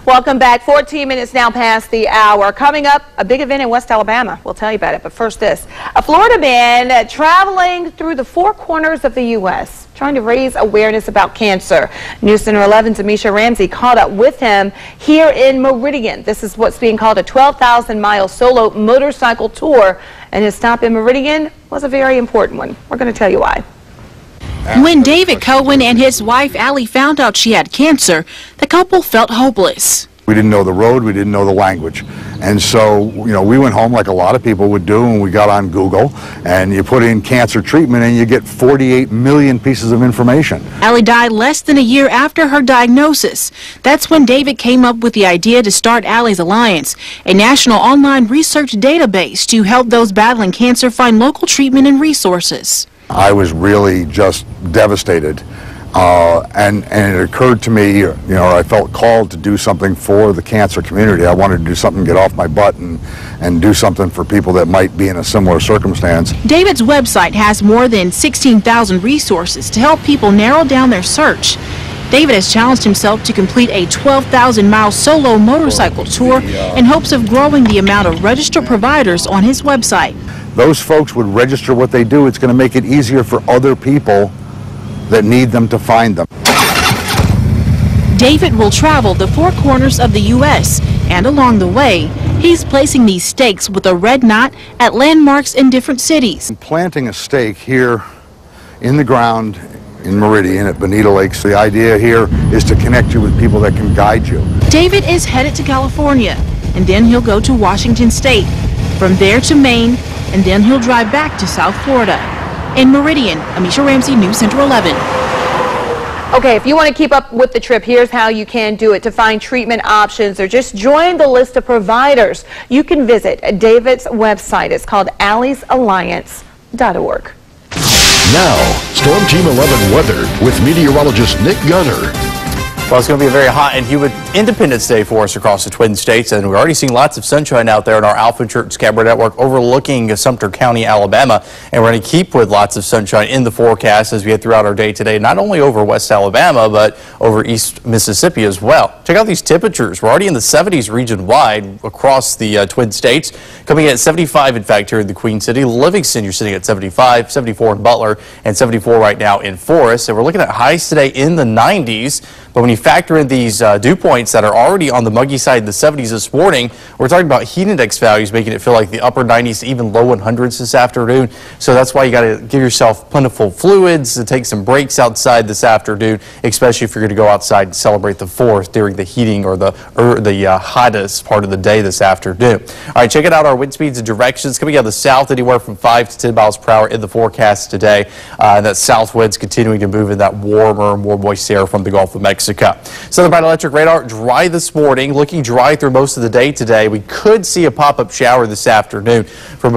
Welcome back. 14 minutes now past the hour. Coming up, a big event in West Alabama. We'll tell you about it. But first this. A Florida man traveling through the four corners of the U.S. trying to raise awareness about cancer. News Center 11's Amisha Ramsey caught up with him here in Meridian. This is what's being called a 12,000-mile solo motorcycle tour. And his stop in Meridian was a very important one. We're going to tell you why. When David Cohen and his wife Allie found out she had cancer, the couple felt hopeless. We didn't know the road, we didn't know the language. And so, we went home like a lot of people would do, and we got on Google, and you put in cancer treatment, and you get 48 million pieces of information. Allie died less than a year after her diagnosis. That's when David came up with the idea to start Allie's Alliance, a national online research database to help those battling cancer find local treatment and resources. I was really just devastated. And it occurred to me, I felt called to do something for the cancer community. I wanted to do something, get off my butt and do something for people that might be in a similar circumstance. David's website has more than 16,000 resources to help people narrow down their search. David has challenged himself to complete a 12,000-mile solo motorcycle tour in hopes of growing the amount of registered providers on his website. Those folks would register what they do. It's going to make it easier for other people that need them to find them. David will travel the four corners of the U.S., and along the way, he's placing these stakes with a red knot at landmarks in different cities. I'm planting a stake here in the ground in Meridian at Bonita Lakes. The idea here is to connect you with people that can guide you. David is headed to California, and then he'll go to Washington State, from there to Maine, and then he'll drive back to South Florida. In Meridian, Amisha Ramsey, News Center 11. Okay, if you want to keep up with the trip, here's how you can do it. To find treatment options or just join the list of providers, you can visit David's website. It's called Allie'sAlliance.org. Now, Storm Team 11 weather with meteorologist Nick Gunner. Well, it's going to be a very hot and humid Independence Day for us across the Twin States, and we're already seeing lots of sunshine out there in our Alpha Church Cabaret Network overlooking Sumter County, Alabama, and we're going to keep with lots of sunshine in the forecast as we head throughout our day today, not only over West Alabama, but over East Mississippi as well. Check out these temperatures. We're already in the 70s region-wide across the Twin States, coming in at 75, in fact, here in the Queen City. Livingston, you're sitting at 75, 74 in Butler, and 74 right now in Forest, and we're looking at highs today in the 90s. But when you factor in these dew points that are already on the muggy side in the 70s this morning, we're talking about heat index values making it feel like the upper 90s to even low 100s this afternoon. So that's why you got to give yourself plentiful fluids to take some breaks outside this afternoon, especially if you're going to go outside and celebrate the 4th during the heating or the hottest part of the day this afternoon. All right, check it out, our wind speeds and directions coming out of the south, anywhere from 5 to 10 miles per hour in the forecast today. And that south wind's continuing to move in that warmer, more moist air from the Gulf of Mexico. Southern Bioelectric radar dry this morning, looking dry through most of the day today. We could see a pop-up shower this afternoon from